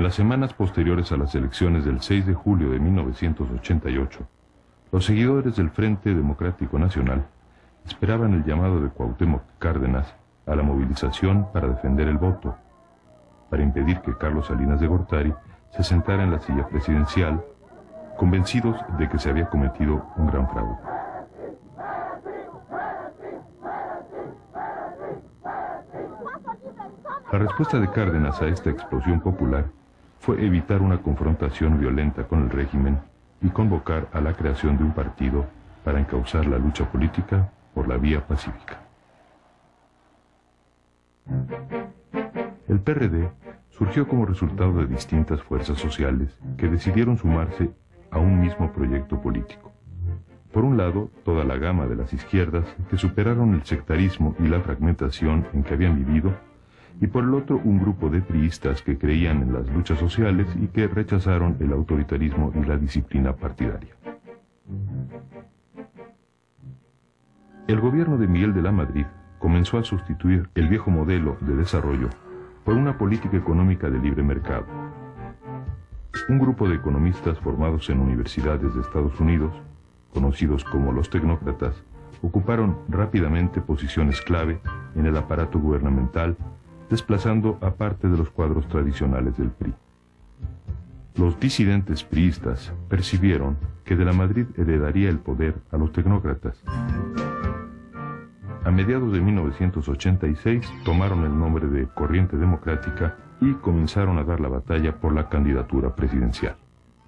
las semanas posteriores a las elecciones del 6 de julio de 1988, los seguidores del Frente Democrático Nacional esperaban el llamado de Cuauhtémoc Cárdenas a la movilización para defender el voto, para impedir que Carlos Salinas de Gortari se sentara en la silla presidencial, convencidos de que se había cometido un gran fraude. La respuesta de Cárdenas a esta explosión popular fue evitar una confrontación violenta con el régimen y convocar a la creación de un partido para encauzar la lucha política por la vía pacífica. El PRD surgió como resultado de distintas fuerzas sociales que decidieron sumarse a un mismo proyecto político. Por un lado, toda la gama de las izquierdas que superaron el sectarismo y la fragmentación en que habían vivido, y por el otro un grupo de priistas que creían en las luchas sociales y que rechazaron el autoritarismo y la disciplina partidaria. El gobierno de Miguel de la Madrid comenzó a sustituir el viejo modelo de desarrollo por una política económica de libre mercado. Un grupo de economistas formados en universidades de Estados Unidos, conocidos como los tecnócratas, ocuparon rápidamente posiciones clave en el aparato gubernamental, desplazando a parte de los cuadros tradicionales del PRI. Los disidentes priistas percibieron que de la Madrid heredaría el poder a los tecnócratas. A mediados de 1986 tomaron el nombre de Corriente Democrática y comenzaron a dar la batalla por la candidatura presidencial.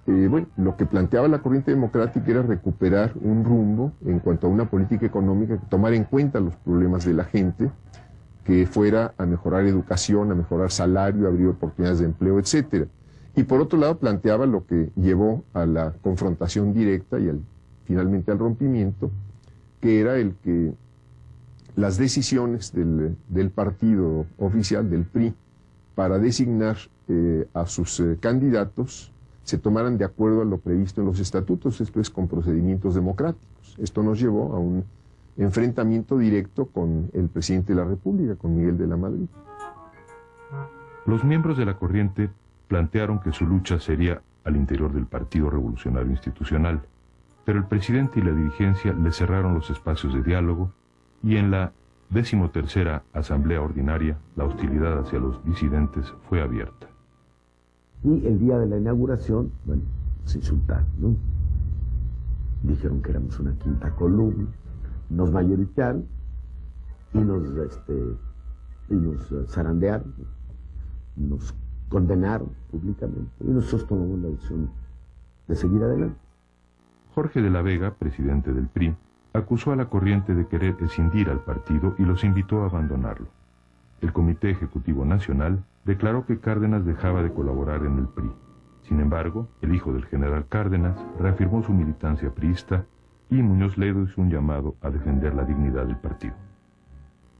Bueno, lo que planteaba la Corriente Democrática era recuperar un rumbo en cuanto a una política económica que tomara en cuenta los problemas de la gente, que fuera a mejorar educación, a mejorar salario, a abrir oportunidades de empleo, etc. Y por otro lado planteaba lo que llevó a la confrontación directa y finalmente al rompimiento, que era el que las decisiones del partido oficial, del PRI, para designar a sus candidatos, se tomaran de acuerdo a lo previsto en los estatutos, esto es, con procedimientos democráticos. Esto nos llevó a un enfrentamiento directo con el presidente de la República, con Miguel de la Madrid. Los miembros de la corriente plantearon que su lucha sería al interior del Partido Revolucionario Institucional, pero el presidente y la dirigencia le cerraron los espacios de diálogo y en la 13ª Asamblea Ordinaria la hostilidad hacia los disidentes fue abierta. Y el día de la inauguración, bueno, se insultaron, ¿no? Dijeron que éramos una quinta columna, nos mayoritaron y nos zarandearon, nos condenaron públicamente y nosotros tomamos la decisión de seguir adelante. Jorge de la Vega, presidente del PRI, acusó a la corriente de querer escindir al partido y los invitó a abandonarlo. El Comité Ejecutivo Nacional declaró que Cárdenas dejaba de colaborar en el PRI. Sin embargo, el hijo del general Cárdenas reafirmó su militancia priista y Muñoz Ledo hizo un llamado a defender la dignidad del partido.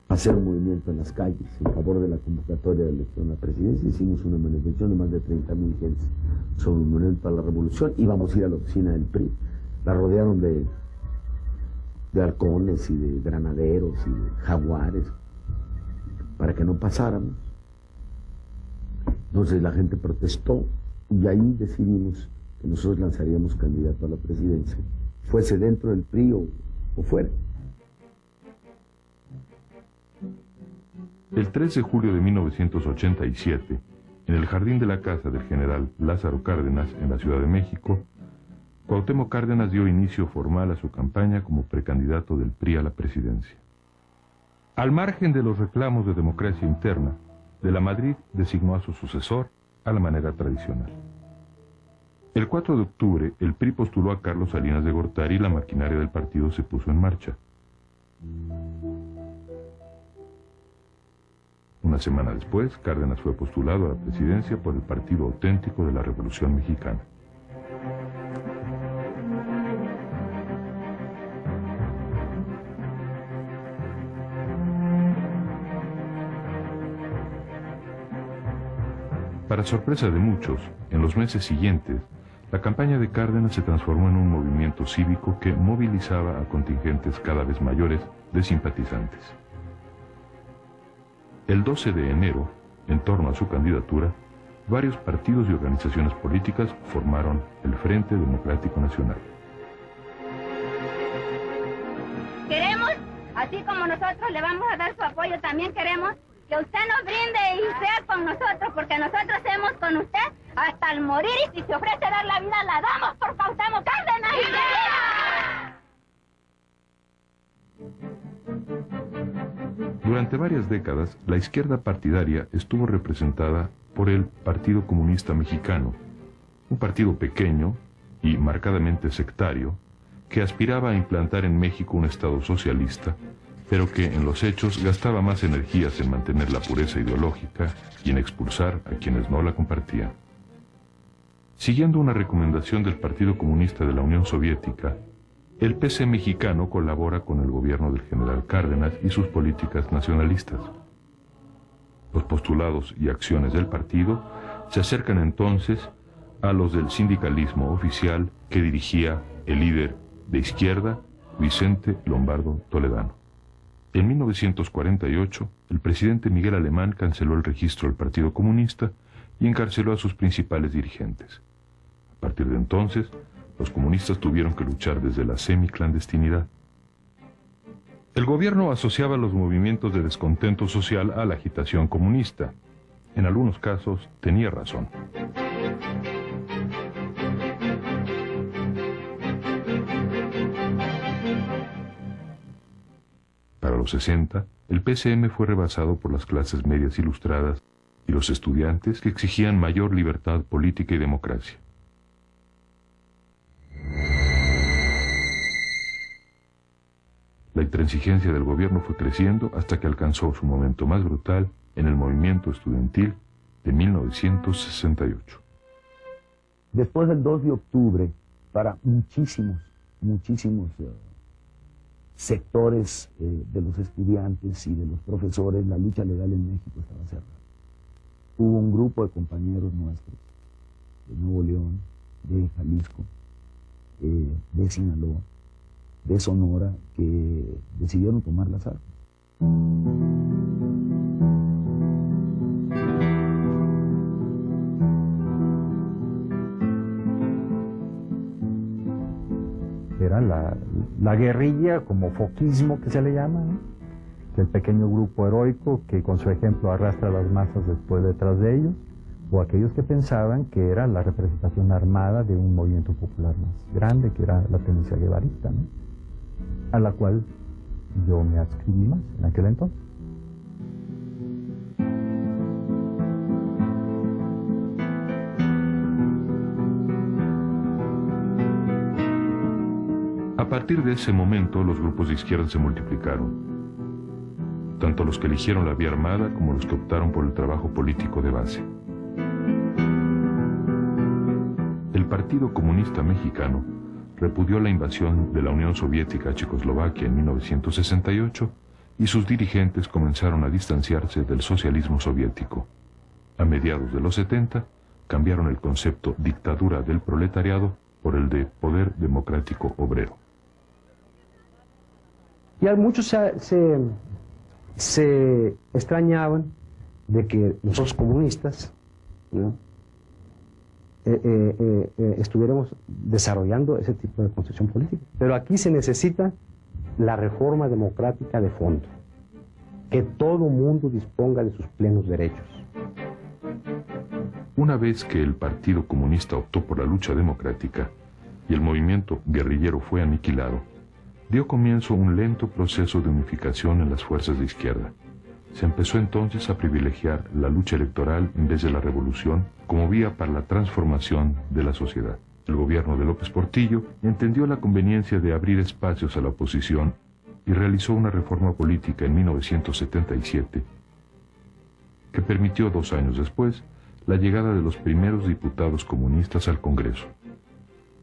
Hacer un movimiento en las calles en favor de la convocatoria de elección a la presidencia. Hicimos una manifestación de más de 30.000 gentes sobre un movimiento para la revolución. Íbamos a ir a la oficina del PRI. La rodearon de halcones y de granaderos y de jaguares para que no pasáramos. Entonces la gente protestó y ahí decidimos que nosotros lanzaríamos candidato a la presidencia, fuese dentro del PRI o fuera. El 3 de julio de 1987, en el jardín de la casa del general Lázaro Cárdenas, en la Ciudad de México, Cuauhtémoc Cárdenas dio inicio formal a su campaña como precandidato del PRI a la presidencia. Al margen de los reclamos de democracia interna, de la Madrid designó a su sucesor a la manera tradicional. El 4 de octubre, el PRI postuló a Carlos Salinas de Gortari y la maquinaria del partido se puso en marcha. Una semana después, Cárdenas fue postulado a la presidencia por el Partido Auténtico de la Revolución Mexicana. Para sorpresa de muchos, en los meses siguientes, la campaña de Cárdenas se transformó en un movimiento cívico que movilizaba a contingentes cada vez mayores de simpatizantes. El 12 de enero, en torno a su candidatura, varios partidos y organizaciones políticas formaron el Frente Democrático Nacional. Queremos, así como nosotros le vamos a dar su apoyo, también queremos que usted nos brinde y sea con nosotros, porque nosotros hacemos con usted hasta el morir, y si se ofrece dar la vida, la damos por Cuauhtémoc Cárdenas. ¡Y viva! Durante varias décadas, la izquierda partidaria estuvo representada por el Partido Comunista Mexicano, un partido pequeño y marcadamente sectario que aspiraba a implantar en México un Estado socialista, pero que en los hechos gastaba más energías en mantener la pureza ideológica y en expulsar a quienes no la compartían. Siguiendo una recomendación del Partido Comunista de la Unión Soviética, el PC mexicano colabora con el gobierno del general Cárdenas y sus políticas nacionalistas. Los postulados y acciones del partido se acercan entonces a los del sindicalismo oficial que dirigía el líder de izquierda, Vicente Lombardo Toledano. En 1948, el presidente Miguel Alemán canceló el registro del Partido Comunista y encarceló a sus principales dirigentes. A partir de entonces, los comunistas tuvieron que luchar desde la semiclandestinidad. El gobierno asociaba los movimientos de descontento social a la agitación comunista. En algunos casos, tenía razón. Para los 60, el PCM fue rebasado por las clases medias ilustradas y los estudiantes que exigían mayor libertad política y democracia. La intransigencia del gobierno fue creciendo hasta que alcanzó su momento más brutal en el movimiento estudiantil de 1968. Después del 2 de octubre, para muchísimos sectores de los estudiantes y de los profesores, la lucha legal en México estaba cerrada. Hubo un grupo de compañeros nuestros, de Nuevo León, de Jalisco, de Sinaloa, de Sonora, que decidieron tomar las armas. Era la guerrilla, como foquismo que se le llama, ¿no? Que el pequeño grupo heroico que con su ejemplo arrastra a las masas después detrás de ellos, o aquellos que pensaban que era la representación armada de un movimiento popular más grande, que era la tendencia guevarista, ¿no? A la cual yo me adscribí más en aquel entonces. A partir de ese momento, los grupos de izquierda se multiplicaron, tanto los que eligieron la vía armada como los que optaron por el trabajo político de base. El Partido Comunista Mexicano repudió la invasión de la Unión Soviética a Checoslovaquia en 1968 y sus dirigentes comenzaron a distanciarse del socialismo soviético. A mediados de los 70, cambiaron el concepto dictadura del proletariado por el de poder democrático obrero. Y a muchos se extrañaban de que nosotros comunistas, ¿no?, estuviéramos desarrollando ese tipo de concepción política. Pero aquí se necesita la reforma democrática de fondo, que todo mundo disponga de sus plenos derechos. Una vez que el Partido Comunista optó por la lucha democrática y el movimiento guerrillero fue aniquilado, dio comienzo un lento proceso de unificación en las fuerzas de izquierda. Se empezó entonces a privilegiar la lucha electoral en vez de la revolución como vía para la transformación de la sociedad. El gobierno de López Portillo entendió la conveniencia de abrir espacios a la oposición y realizó una reforma política en 1977 que permitió 2 años después la llegada de los primeros diputados comunistas al Congreso.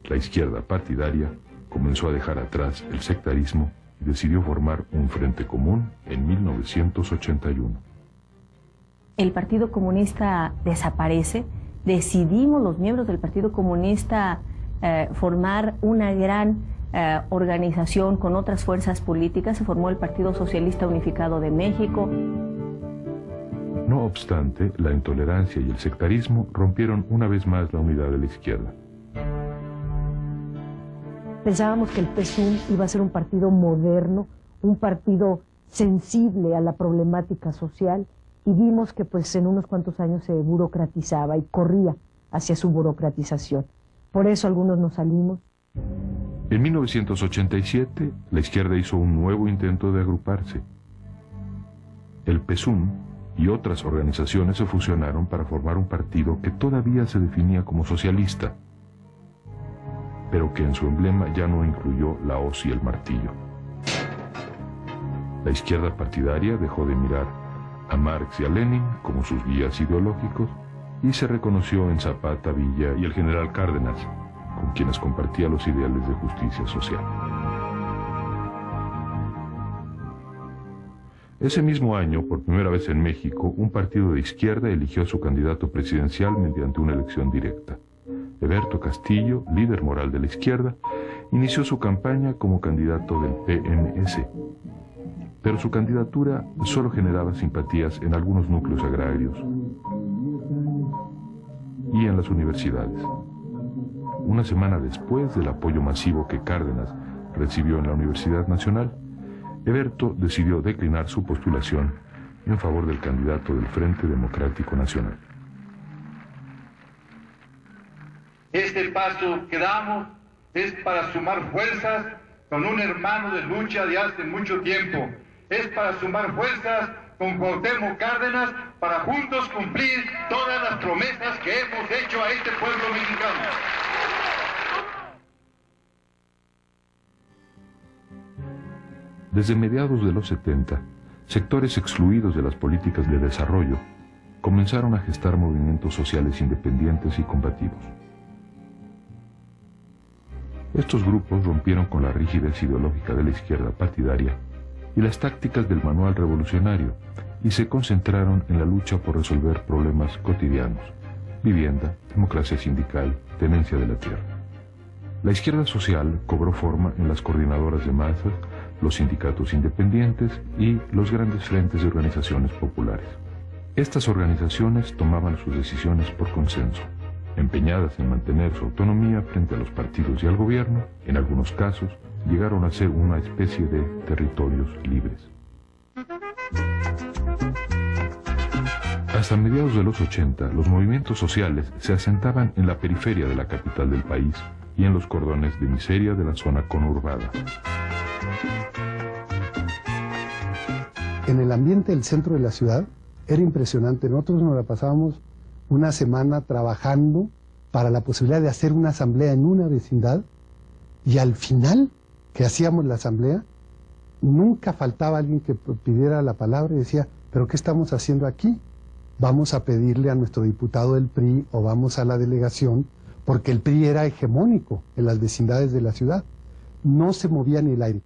La izquierda partidaria comenzó a dejar atrás el sectarismo y decidió formar un frente común en 1981. El Partido Comunista desaparece. Decidimos los miembros del Partido Comunista formar una gran organización con otras fuerzas políticas. Se formó el Partido Socialista Unificado de México. No obstante, la intolerancia y el sectarismo rompieron una vez más la unidad de la izquierda. Pensábamos que el PSUM iba a ser un partido moderno, un partido sensible a la problemática social, y vimos que pues en unos cuantos años se burocratizaba y corría hacia su burocratización. Por eso algunos nos salimos. En 1987, la izquierda hizo un nuevo intento de agruparse. El PSUM y otras organizaciones se fusionaron para formar un partido que todavía se definía como socialista, pero que en su emblema ya no incluyó la hoz y el martillo. La izquierda partidaria dejó de mirar a Marx y a Lenin como sus guías ideológicos y se reconoció en Zapata, Villa y el general Cárdenas, con quienes compartía los ideales de justicia social. Ese mismo año, por primera vez en México, un partido de izquierda eligió a su candidato presidencial mediante una elección directa. Eberto Castillo, líder moral de la izquierda, inició su campaña como candidato del PNS. Pero su candidatura solo generaba simpatías en algunos núcleos agrarios y en las universidades. Una semana después del apoyo masivo que Cárdenas recibió en la Universidad Nacional, Eberto decidió declinar su postulación en favor del candidato del Frente Democrático Nacional. Este paso que damos es para sumar fuerzas con un hermano de lucha de hace mucho tiempo. Es para sumar fuerzas con Cuauhtémoc Cárdenas para juntos cumplir todas las promesas que hemos hecho a este pueblo mexicano. Desde mediados de los 70, sectores excluidos de las políticas de desarrollo comenzaron a gestar movimientos sociales independientes y combativos. Estos grupos rompieron con la rigidez ideológica de la izquierda partidaria y las tácticas del manual revolucionario y se concentraron en la lucha por resolver problemas cotidianos: vivienda, democracia sindical, tenencia de la tierra. La izquierda social cobró forma en las coordinadoras de masas, los sindicatos independientes y los grandes frentes de organizaciones populares. Estas organizaciones tomaban sus decisiones por consenso, empeñadas en mantener su autonomía frente a los partidos y al gobierno. En algunos casos, llegaron a ser una especie de territorios libres. Hasta mediados de los 80, los movimientos sociales se asentaban en la periferia de la capital del país y en los cordones de miseria de la zona conurbada. En el ambiente del centro de la ciudad era impresionante. Nosotros nos la pasábamos una semana trabajando para la posibilidad de hacer una asamblea en una vecindad, y al final que hacíamos la asamblea nunca faltaba alguien que pidiera la palabra y decía: ¿pero qué estamos haciendo aquí? Vamos a pedirle a nuestro diputado del PRI o vamos a la delegación, porque el PRI era hegemónico en las vecindades de la ciudad. No se movía ni el aire.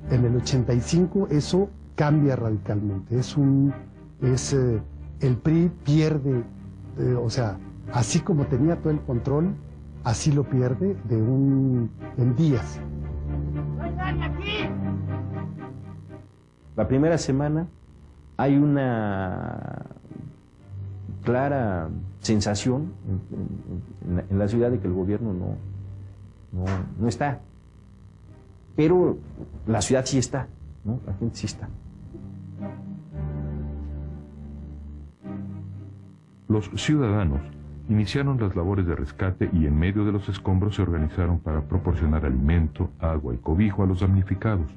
En el 85 eso cambia radicalmente. El PRI pierde, o sea, así como tenía todo el control, así lo pierde en días. La primera semana hay una clara sensación en la ciudad de que el gobierno no está. Pero la ciudad sí está, ¿no? La gente sí está. Los ciudadanos iniciaron las labores de rescate y en medio de los escombros se organizaron para proporcionar alimento, agua y cobijo a los damnificados.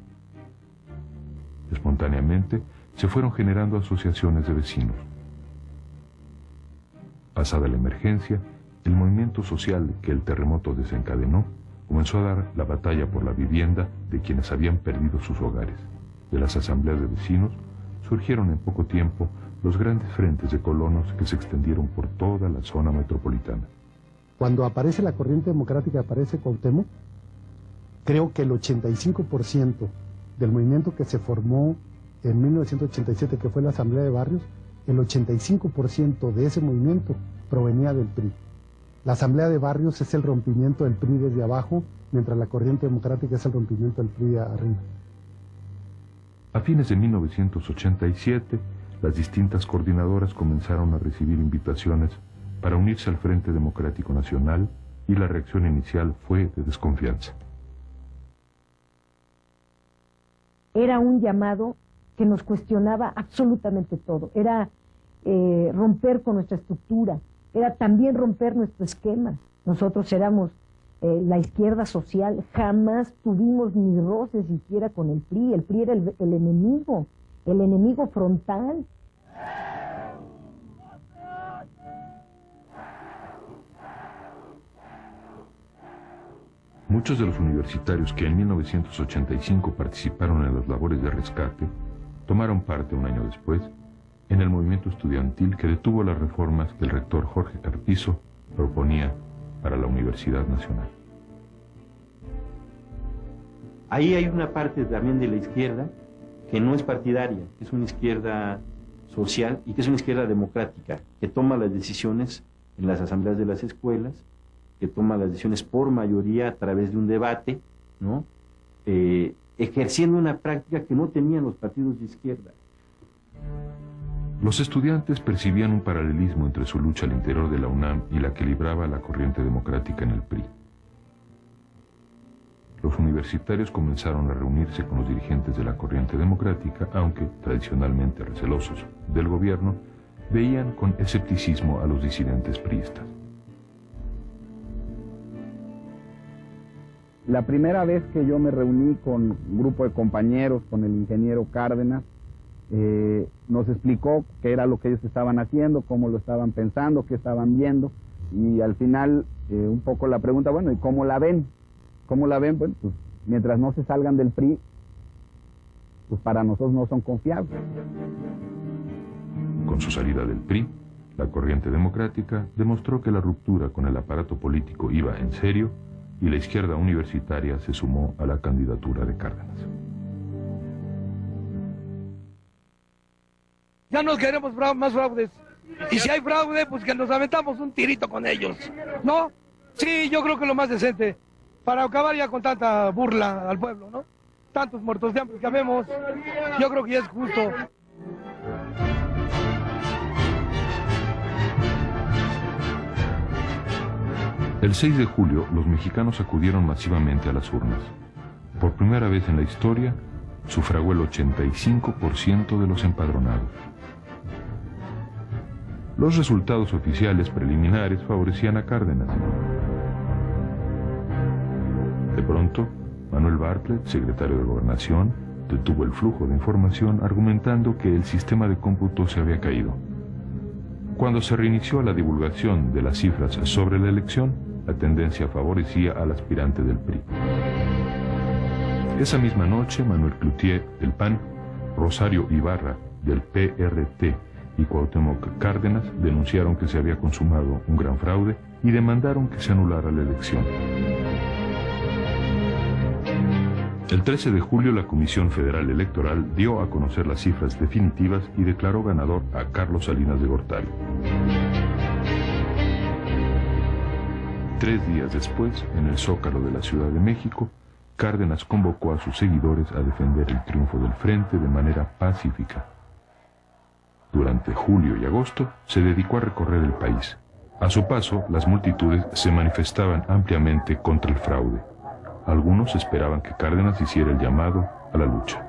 Espontáneamente se fueron generando asociaciones de vecinos. Pasada la emergencia, el movimiento social que el terremoto desencadenó comenzó a dar la batalla por la vivienda de quienes habían perdido sus hogares. De las asambleas de vecinos surgieron en poco tiempo los grandes frentes de colonos que se extendieron por toda la zona metropolitana. Cuando aparece la corriente democrática, aparece Cuauhtémoc, creo que el 85% del movimiento que se formó en 1987, que fue la Asamblea de Barrios, el 85% de ese movimiento provenía del PRI. La Asamblea de Barrios es el rompimiento del PRI desde abajo, mientras la corriente democrática es el rompimiento del PRI arriba. A fines de 1987, las distintas coordinadoras comenzaron a recibir invitaciones para unirse al Frente Democrático Nacional y la reacción inicial fue de desconfianza. Era un llamado que nos cuestionaba absolutamente todo. Era romper con nuestra estructura, era también romper nuestro esquema. Nosotros éramos la izquierda social, jamás tuvimos ni roce siquiera con el PRI. El PRI era el enemigo frontal. Muchos de los universitarios que en 1985 participaron en las labores de rescate tomaron parte un año después en el movimiento estudiantil que detuvo las reformas que el rector Jorge Carpizo proponía para la Universidad Nacional. Ahí hay una parte también de la izquierda que no es partidaria, que es una izquierda social y que es una izquierda democrática, que toma las decisiones en las asambleas de las escuelas, que toma las decisiones por mayoría a través de un debate, ¿no? Ejerciendo una práctica que no tenían los partidos de izquierda. Los estudiantes percibían un paralelismo entre su lucha al interior de la UNAM y la que libraba la corriente democrática en el PRI. Los universitarios comenzaron a reunirse con los dirigentes de la corriente democrática, aunque tradicionalmente recelosos del gobierno, veían con escepticismo a los disidentes priistas. La primera vez que yo me reuní con un grupo de compañeros, con el ingeniero Cárdenas, nos explicó qué era lo que ellos estaban haciendo, cómo lo estaban pensando, qué estaban viendo, y al final un poco la pregunta, bueno, ¿y cómo la ven? ¿Cómo la ven? Bueno, pues mientras no se salgan del PRI, pues para nosotros no son confiables. Con su salida del PRI, la corriente democrática demostró que la ruptura con el aparato político iba en serio y la izquierda universitaria se sumó a la candidatura de Cárdenas. Ya no queremos más fraudes. Y si hay fraude, pues que nos aventamos un tirito con ellos, ¿no? Sí, yo creo que lo más decente, para acabar ya con tanta burla al pueblo, ¿no? Tantos muertos de hambre que habemos, yo creo que ya es justo. El 6 de julio, los mexicanos acudieron masivamente a las urnas. Por primera vez en la historia, sufragó el 85% de los empadronados. Los resultados oficiales preliminares favorecían a Cárdenas. De pronto, Manuel Bartlett, secretario de Gobernación, detuvo el flujo de información argumentando que el sistema de cómputo se había caído. Cuando se reinició la divulgación de las cifras sobre la elección, la tendencia favorecía al aspirante del PRI. Esa misma noche, Manuel Cloutier, del PAN, Rosario Ibarra, del PRT, y Cuauhtémoc Cárdenas denunciaron que se había consumado un gran fraude y demandaron que se anulara la elección. El 13 de julio, la Comisión Federal Electoral dio a conocer las cifras definitivas y declaró ganador a Carlos Salinas de Gortari. 3 días después, en el Zócalo de la Ciudad de México, Cárdenas convocó a sus seguidores a defender el triunfo del Frente de manera pacífica. Durante julio y agosto se dedicó a recorrer el país. A su paso, las multitudes se manifestaban ampliamente contra el fraude. Algunos esperaban que Cárdenas hiciera el llamado a la lucha.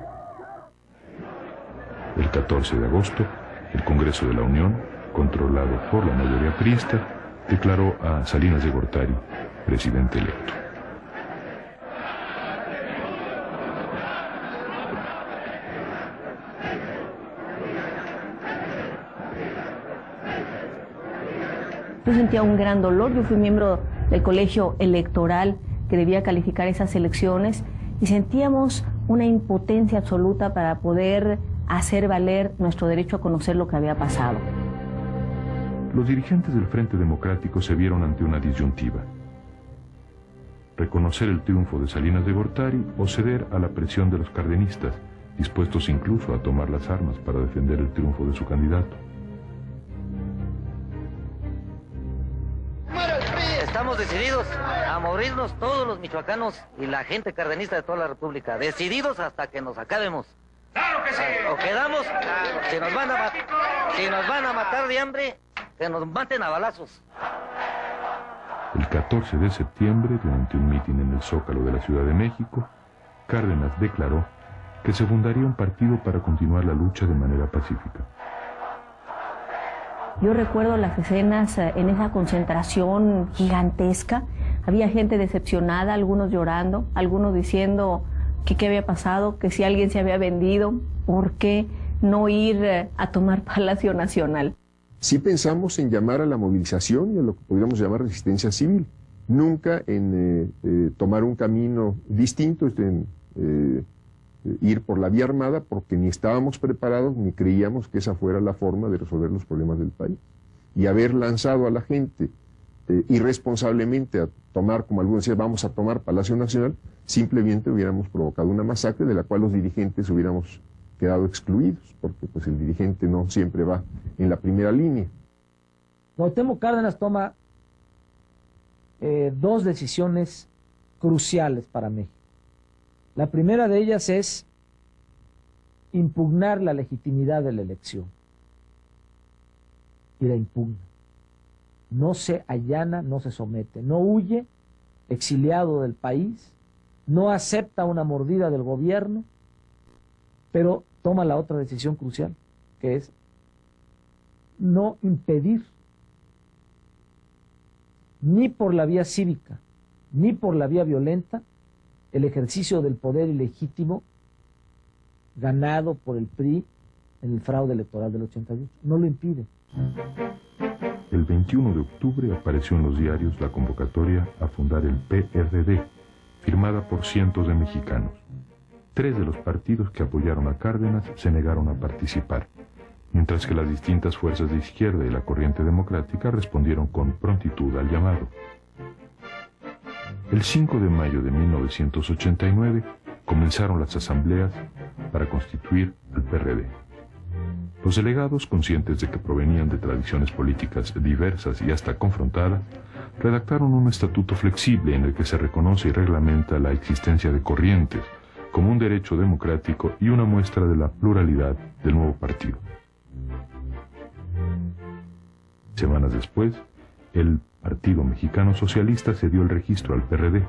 El 14 de agosto, el Congreso de la Unión, controlado por la mayoría priista, declaró a Salinas de Gortari presidente electo. Yo sentía un gran dolor. Yo fui miembro del colegio electoral que debía calificar esas elecciones y sentíamos una impotencia absoluta para poder hacer valer nuestro derecho a conocer lo que había pasado. Los dirigentes del Frente Democrático se vieron ante una disyuntiva: reconocer el triunfo de Salinas de Gortari o ceder a la presión de los cardenistas, dispuestos incluso a tomar las armas para defender el triunfo de su candidato. decididos a morirnos todos los michoacanos y la gente cardenista de toda la República, decididos hasta que nos acabemos. ¡Claro que sí! O quedamos, si nos van a matar de hambre, que nos maten a balazos. El 14 de septiembre, durante un mitin en el Zócalo de la Ciudad de México, Cárdenas declaró que se fundaría un partido para continuar la lucha de manera pacífica. Yo recuerdo las escenas en esa concentración gigantesca. Había gente decepcionada, algunos llorando, algunos diciendo que qué había pasado, que si alguien se había vendido, ¿por qué no ir a tomar Palacio Nacional? Sí pensamos en llamar a la movilización y a lo que podríamos llamar resistencia civil, nunca en tomar un camino distinto, en ir por la vía armada, porque ni estábamos preparados ni creíamos que esa fuera la forma de resolver los problemas del país. Y haber lanzado a la gente irresponsablemente a tomar, como algunos decían, vamos a tomar Palacio Nacional, simplemente hubiéramos provocado una masacre de la cual los dirigentes hubiéramos quedado excluidos, porque pues el dirigente no siempre va en la primera línea. Cuauhtémoc Cárdenas toma dos decisiones cruciales para México. La primera de ellas es impugnar la legitimidad de la elección. Y la impugna. No se allana, no se somete, no huye, exiliado del país, no acepta una mordida del gobierno, pero toma la otra decisión crucial, que es no impedir, ni por la vía cívica, ni por la vía violenta, el ejercicio del poder ilegítimo ganado por el PRI en el fraude electoral del 88. No lo impide. El 21 de octubre apareció en los diarios la convocatoria a fundar el PRD, firmada por cientos de mexicanos. 3 de los partidos que apoyaron a Cárdenas se negaron a participar, mientras que las distintas fuerzas de izquierda y la corriente democrática respondieron con prontitud al llamado. El 5 de mayo de 1989 comenzaron las asambleas para constituir el PRD. Los delegados, conscientes de que provenían de tradiciones políticas diversas y hasta confrontadas, redactaron un estatuto flexible en el que se reconoce y reglamenta la existencia de corrientes como un derecho democrático y una muestra de la pluralidad del nuevo partido. Semanas después, el Partido Mexicano Socialista cedió el registro al PRD.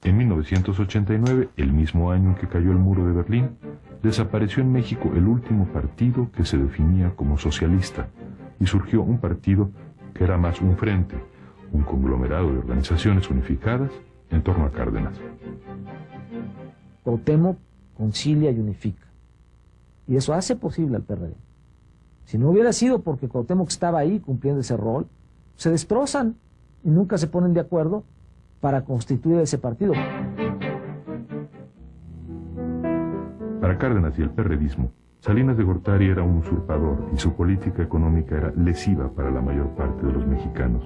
En 1989, el mismo año en que cayó el muro de Berlín, desapareció en México el último partido que se definía como socialista y surgió un partido que era más un frente, un conglomerado de organizaciones unificadas en torno a Cárdenas. Cuauhtémoc concilia y unifica. Y eso hace posible al PRD. Si no hubiera sido porque Cuauhtémoc estaba ahí cumpliendo ese rol, se destrozan y nunca se ponen de acuerdo para constituir ese partido. Para Cárdenas y el perredismo, Salinas de Gortari era un usurpador y su política económica era lesiva para la mayor parte de los mexicanos.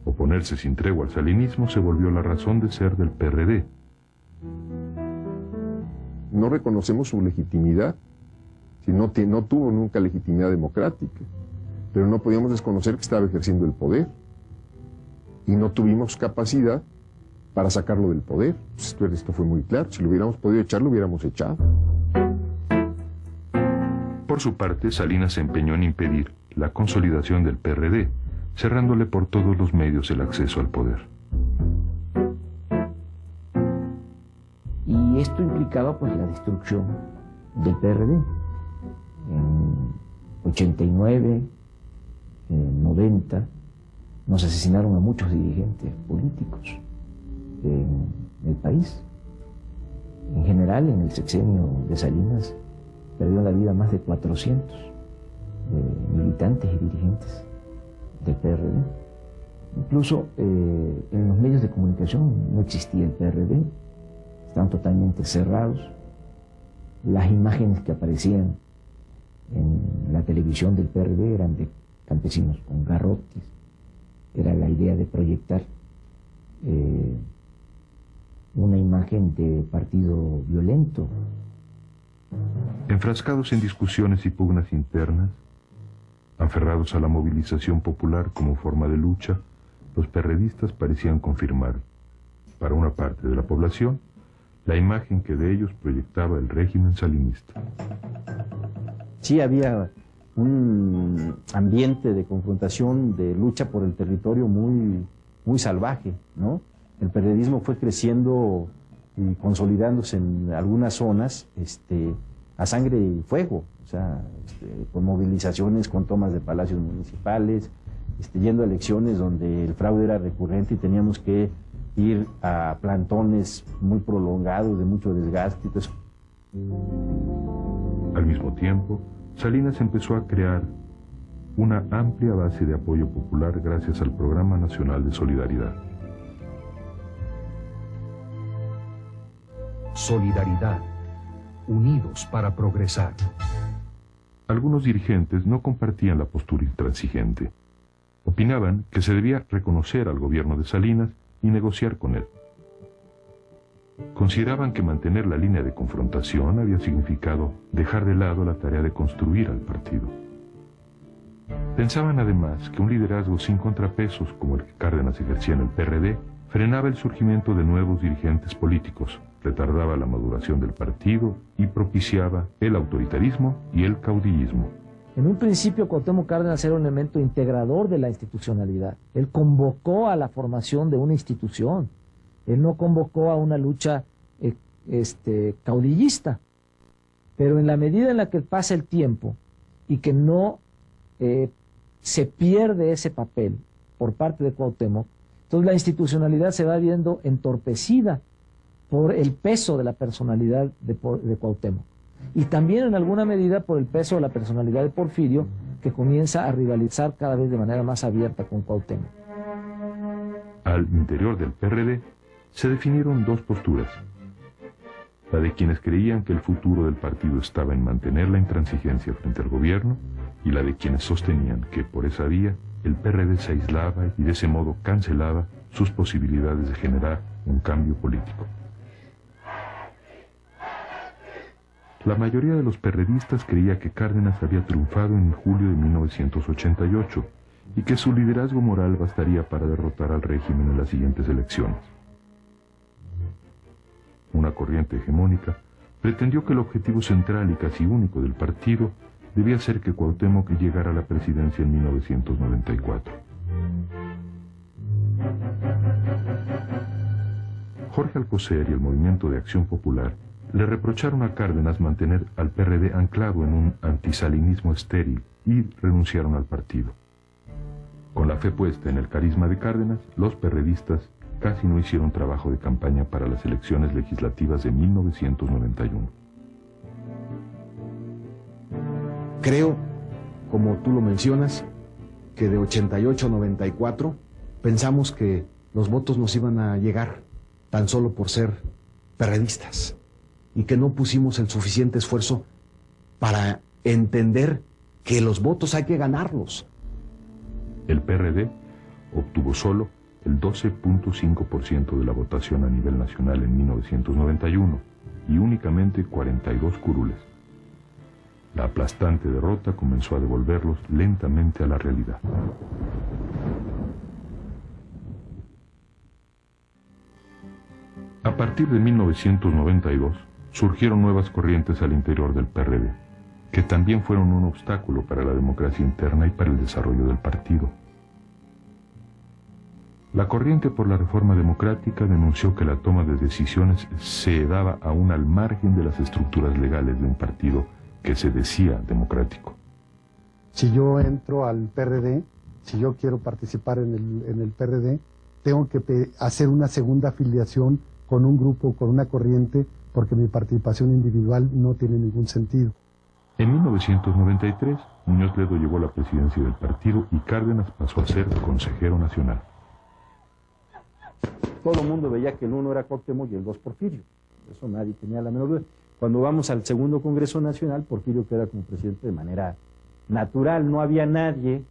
Oponerse sin tregua al salinismo se volvió la razón de ser del PRD. No reconocemos su legitimidad, si no tuvo nunca legitimidad democrática, pero no podíamos desconocer que estaba ejerciendo el poder y no tuvimos capacidad para sacarlo del poder. Esto fue muy claro, si lo hubiéramos podido echar, lo hubiéramos echado. Por su parte, Salinas se empeñó en impedir la consolidación del PRD, cerrándole por todos los medios el acceso al poder. Y esto implicaba pues la destrucción del PRD. En 89, en 90, nos asesinaron a muchos dirigentes políticos en el país. En general, en el sexenio de Salinas, perdieron la vida más de 400 militantes y dirigentes del PRD. Incluso en los medios de comunicación no existía el PRD, estaban totalmente cerrados. Las imágenes que aparecían en la televisión del PRD eran de campesinos con garrotes. Era la idea de proyectar una imagen de partido violento, Enfrascados en discusiones y pugnas internas, aferrados a la movilización popular como forma de lucha, los perredistas parecían confirmar, para una parte de la población, la imagen que de ellos proyectaba el régimen salinista. Sí había un ambiente de confrontación, de lucha por el territorio muy salvaje, ¿no? El periodismo fue creciendo y consolidándose en algunas zonas a sangre y fuego, o sea, con movilizaciones, con tomas de palacios municipales, yendo a elecciones donde el fraude era recurrente y teníamos que ir a plantones muy prolongados, de mucho desgaste y todo eso. Al mismo tiempo, Salinas empezó a crear una amplia base de apoyo popular gracias al Programa Nacional de Solidaridad. Solidaridad, unidos para progresar. Algunos dirigentes no compartían la postura intransigente. Opinaban que se debía reconocer al gobierno de Salinas y negociar con él. Consideraban que mantener la línea de confrontación había significado dejar de lado la tarea de construir al partido. Pensaban además que un liderazgo sin contrapesos como el que Cárdenas ejercía en el PRD frenaba el surgimiento de nuevos dirigentes políticos, retardaba la maduración del partido y propiciaba el autoritarismo y el caudillismo. En un principio, Cuauhtémoc Cárdenas era un elemento integrador de la institucionalidad. Él convocó a la formación de una institución. Él no convocó a una lucha caudillista. Pero en la medida en la que pasa el tiempo y que no se pierde ese papel por parte de Cuauhtémoc, entonces la institucionalidad se va viendo entorpecida por el peso de la personalidad de Cuauhtémoc. Y también en alguna medida por el peso de la personalidad de Porfirio, que comienza a rivalizar cada vez de manera más abierta con Cuauhtémoc. Al interior del PRD se definieron dos posturas: la de quienes creían que el futuro del partido estaba en mantener la intransigencia frente al gobierno, y la de quienes sostenían que por esa vía el PRD se aislaba y de ese modo cancelaba sus posibilidades de generar un cambio político. La mayoría de los perredistas creía que Cárdenas había triunfado en julio de 1988 y que su liderazgo moral bastaría para derrotar al régimen en las siguientes elecciones. Una corriente hegemónica pretendió que el objetivo central y casi único del partido debía ser que Cuauhtémoc llegara a la presidencia en 1994. Jorge Alcocer y el Movimiento de Acción Popular le reprocharon a Cárdenas mantener al PRD anclado en un antisalinismo estéril y renunciaron al partido. Con la fe puesta en el carisma de Cárdenas, los perredistas casi no hicieron trabajo de campaña para las elecciones legislativas de 1991. Creo, como tú lo mencionas, que de 88 a 94 pensamos que los votos nos iban a llegar tan solo por ser perredistas y que no pusimos el suficiente esfuerzo para entender que los votos hay que ganarlos. El PRD obtuvo solo el 12.5% de la votación a nivel nacional en 1991 y únicamente 42 curules. La aplastante derrota comenzó a devolverlos lentamente a la realidad. A partir de 1992, surgieron nuevas corrientes al interior del PRD, que también fueron un obstáculo para la democracia interna y para el desarrollo del partido. La corriente por la reforma democrática denunció que la toma de decisiones se daba aún al margen de las estructuras legales de un partido que se decía democrático. Si yo entro al PRD, si yo quiero participar en el PRD, tengo que hacer una segunda afiliación con un grupo, con una corriente, porque mi participación individual no tiene ningún sentido. En 1993, Muñoz Ledo llegó a la presidencia del partido y Cárdenas pasó a ser consejero nacional. Todo el mundo veía que el uno era Cuauhtémoc y el dos Porfirio. Eso nadie tenía la menor duda. Cuando vamos al segundo Congreso Nacional, Porfirio queda como presidente de manera natural. No había nadie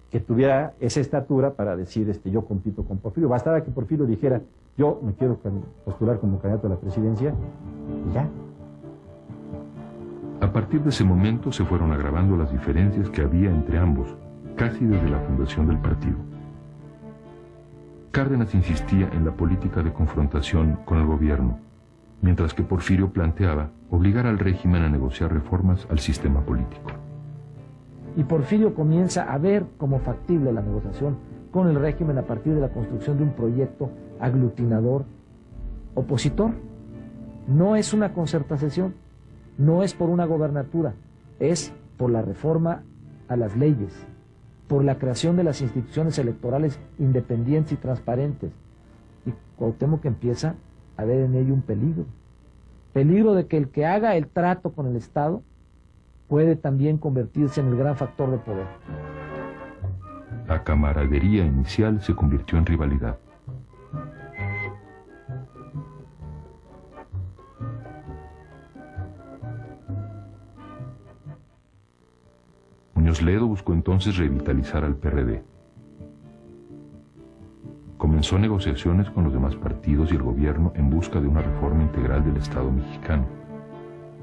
que tuviera esa estatura para decir, yo compito con Porfirio. Bastaba que Porfirio dijera, yo me quiero postular como candidato a la presidencia, y ya. A partir de ese momento se fueron agravando las diferencias que había entre ambos, casi desde la fundación del partido. Cárdenas insistía en la política de confrontación con el gobierno, mientras que Porfirio planteaba obligar al régimen a negociar reformas al sistema político. Y Porfirio comienza a ver como factible la negociación con el régimen a partir de la construcción de un proyecto aglutinador opositor. No es una concertación, no es por una gobernatura, es por la reforma a las leyes, por la creación de las instituciones electorales independientes y transparentes. Y Cuauhtémoc empieza a ver en ello un peligro de que el que haga el trato con el Estado puede también convertirse en el gran factor de poder. La camaradería inicial se convirtió en rivalidad. Muñoz Ledo buscó entonces revitalizar al PRD. Comenzó negociaciones con los demás partidos y el gobierno en busca de una reforma integral del Estado mexicano.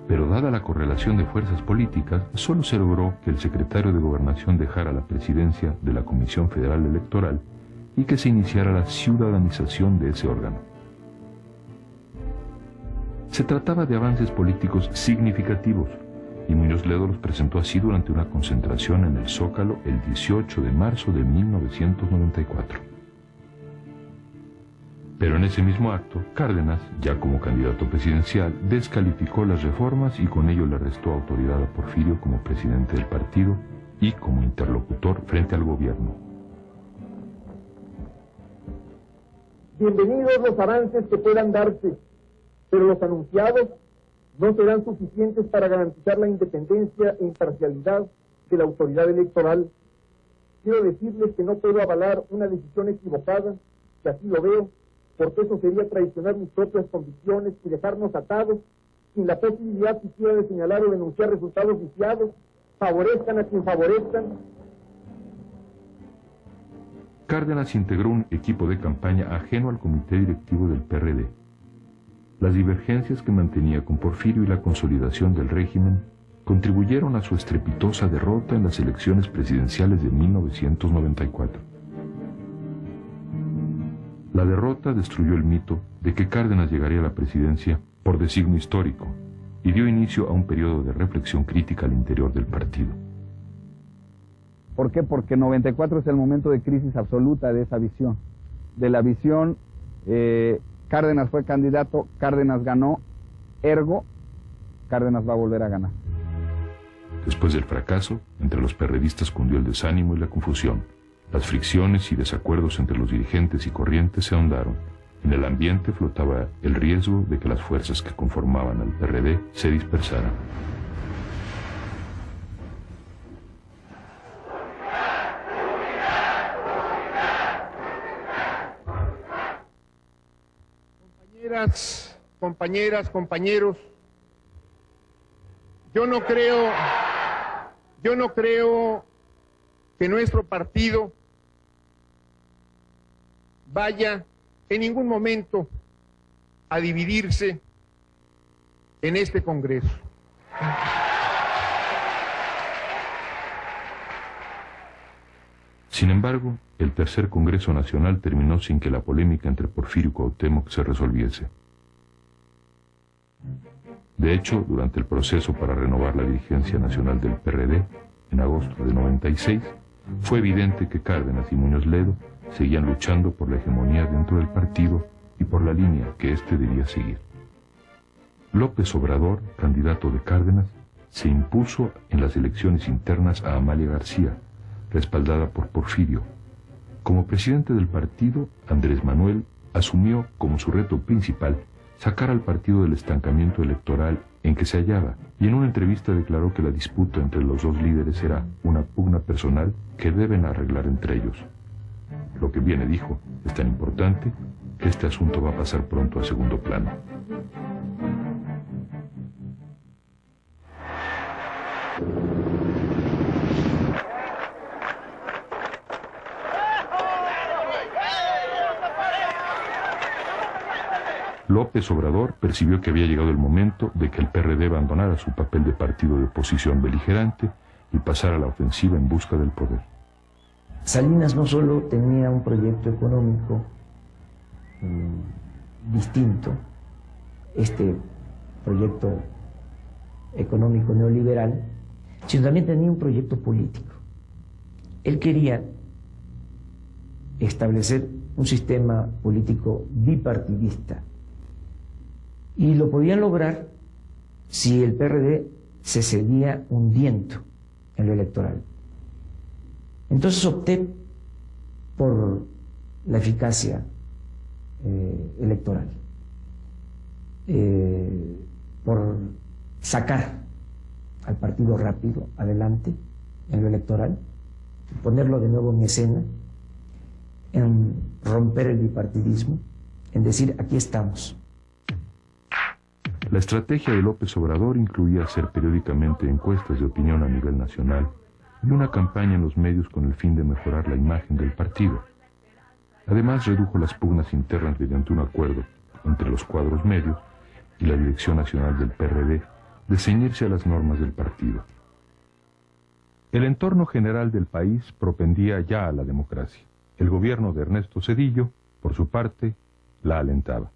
Pero dada la correlación de fuerzas políticas, solo se logró que el secretario de Gobernación dejara la presidencia de la Comisión Federal Electoral y que se iniciara la ciudadanización de ese órgano. Se trataba de avances políticos significativos, y Muñoz Ledo los presentó así durante una concentración en el Zócalo el 18 de marzo de 1994. Pero en ese mismo acto, Cárdenas, ya como candidato presidencial, descalificó las reformas y con ello le restó autoridad a Porfirio como presidente del partido y como interlocutor frente al gobierno. Bienvenidos los avances que puedan darse, pero los anunciados no serán suficientes para garantizar la independencia e imparcialidad de la autoridad electoral. Quiero decirles que no puedo avalar una decisión equivocada, que así lo veo, porque eso sería traicionar mis propias convicciones y dejarnos atados, sin la posibilidad siquiera de señalar o denunciar resultados viciados, favorezcan a quien favorezcan. Cárdenas integró un equipo de campaña ajeno al comité directivo del PRD. Las divergencias que mantenía con Porfirio y la consolidación del régimen contribuyeron a su estrepitosa derrota en las elecciones presidenciales de 1994. La derrota destruyó el mito de que Cárdenas llegaría a la presidencia por designio histórico y dio inicio a un periodo de reflexión crítica al interior del partido. ¿Por qué? Porque 94 es el momento de crisis absoluta de esa visión. De la visión, Cárdenas fue candidato, Cárdenas ganó, ergo, Cárdenas va a volver a ganar. Después del fracaso, entre los perredistas cundió el desánimo y la confusión. Las fricciones y desacuerdos entre los dirigentes y corrientes se ahondaron. En el ambiente flotaba el riesgo de que las fuerzas que conformaban al PRD se dispersaran. Compañeros, yo no creo que nuestro partido vaya en ningún momento a dividirse en este Congreso. Sin embargo, el tercer Congreso Nacional terminó sin que la polémica entre Porfirio y Cuauhtémoc se resolviese. De hecho, durante el proceso para renovar la dirigencia nacional del PRD, en agosto de 96, fue evidente que Cárdenas y Muñoz Ledo seguían luchando por la hegemonía dentro del partido y por la línea que éste debía seguir. López Obrador, candidato de Cárdenas, se impuso en las elecciones internas a Amalia García, respaldada por Porfirio. Como presidente del partido, Andrés Manuel asumió como su reto principal sacar al partido del estancamiento electoral en que se hallaba, y en una entrevista declaró que la disputa entre los dos líderes era una pugna personal que deben arreglar entre ellos. Lo que viene, dijo, es tan importante que este asunto va a pasar pronto a segundo plano. López Obrador percibió que había llegado el momento de que el PRD abandonara su papel de partido de oposición beligerante y pasara a la ofensiva en busca del poder. Salinas no solo tenía un proyecto económico distinto, este proyecto económico neoliberal, sino también tenía un proyecto político. Él quería establecer un sistema político bipartidista y lo podían lograr si el PRD se seguía hundiendo en lo electoral. Entonces opté por la eficacia electoral, por sacar al partido rápido adelante en lo electoral, ponerlo de nuevo en escena, en romper el bipartidismo, en decir, aquí estamos. La estrategia de López Obrador incluía hacer periódicamente encuestas de opinión a nivel nacional y una campaña en los medios con el fin de mejorar la imagen del partido. Además, redujo las pugnas internas mediante un acuerdo entre los cuadros medios y la dirección nacional del PRD de ceñirse a las normas del partido. El entorno general del país propendía ya a la democracia. El gobierno de Ernesto Zedillo, por su parte, la alentaba.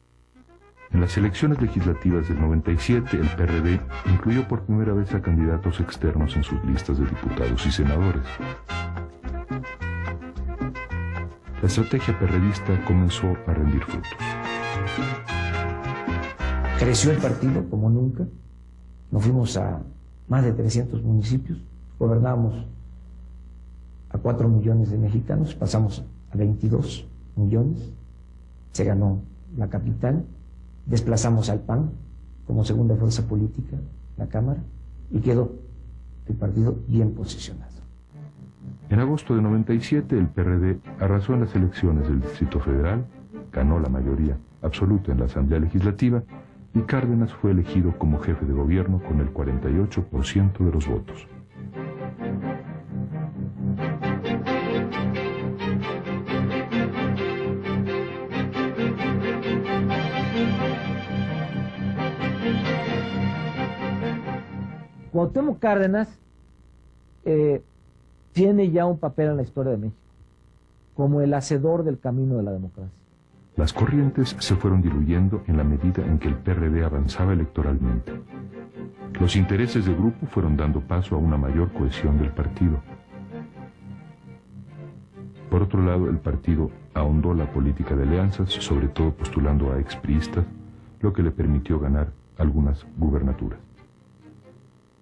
En las elecciones legislativas del 97, el PRD incluyó por primera vez a candidatos externos en sus listas de diputados y senadores. La estrategia perredista comenzó a rendir frutos. Creció el partido como nunca. Nos fuimos a más de 300 municipios. Gobernamos a 4 millones de mexicanos, pasamos a 22 millones. Se ganó la capital. Desplazamos al PAN como segunda fuerza política en la Cámara y quedó el partido bien posicionado. En agosto de 97, el PRD arrasó en las elecciones del Distrito Federal, ganó la mayoría absoluta en la Asamblea Legislativa y Cárdenas fue elegido como jefe de gobierno con el 48% de los votos. Cuauhtémoc Cárdenas tiene ya un papel en la historia de México, como el hacedor del camino de la democracia. Las corrientes se fueron diluyendo en la medida en que el PRD avanzaba electoralmente. Los intereses de grupo fueron dando paso a una mayor cohesión del partido. Por otro lado, el partido ahondó la política de alianzas, sobre todo postulando a expriistas, lo que le permitió ganar algunas gubernaturas.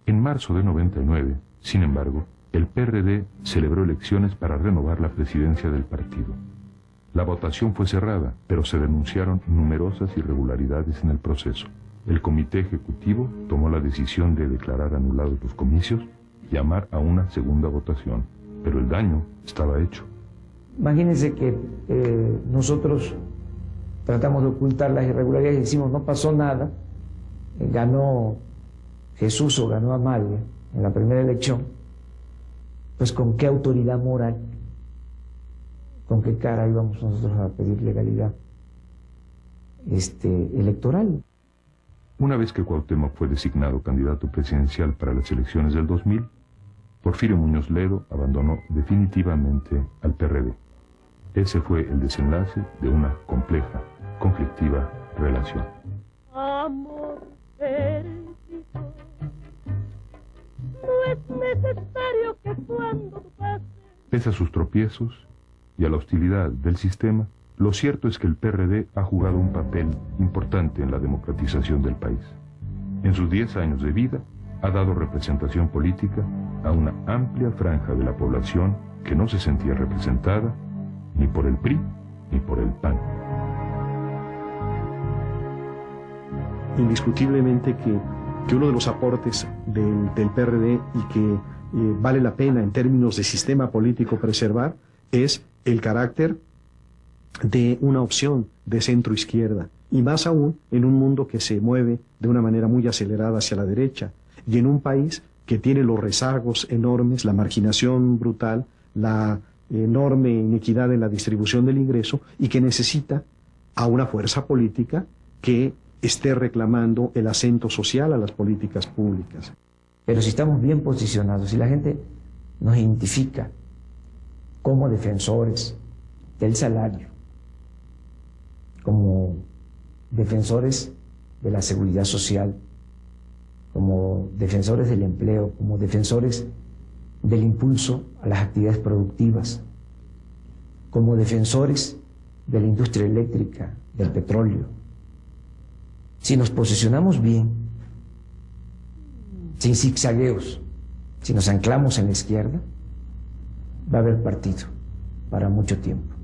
En marzo de 99, sin embargo, el PRD celebró elecciones para renovar la presidencia del partido. La votación fue cerrada, pero se denunciaron numerosas irregularidades en el proceso. El comité ejecutivo tomó la decisión de declarar anulados los comicios y llamar a una segunda votación, pero el daño estaba hecho. Imagínense que nosotros tratamos de ocultar las irregularidades y decimos no pasó nada, ganó Jesús o ganó Amalia en la primera elección, pues con qué autoridad moral, con qué cara íbamos nosotros a pedir legalidad electoral. Una vez que Cuauhtémoc fue designado candidato presidencial para las elecciones del 2000, Porfirio Muñoz Ledo abandonó definitivamente al PRD. Ese fue el desenlace de una compleja, conflictiva relación. Amor, no es necesario que cuando pase. Pese a sus tropiezos y a la hostilidad del sistema, lo cierto es que el PRD ha jugado un papel importante en la democratización del país. En sus 10 años de vida, ha dado representación política a una amplia franja de la población que no se sentía representada ni por el PRI ni por el PAN. Indiscutiblemente que uno de los aportes del PRD y que vale la pena en términos de sistema político preservar es el carácter de una opción de centro-izquierda, y más aún en un mundo que se mueve de una manera muy acelerada hacia la derecha, y en un país que tiene los rezagos enormes, la marginación brutal, la enorme inequidad en la distribución del ingreso, y que necesita a una fuerza política que esté reclamando el acento social a las políticas públicas. Pero si estamos bien posicionados, si la gente nos identifica como defensores del salario, como defensores de la seguridad social, como defensores del empleo, como defensores del impulso a las actividades productivas, como defensores de la industria eléctrica, del petróleo. Si nos posicionamos bien, sin zigzagueos, si nos anclamos en la izquierda, va a haber partido para mucho tiempo.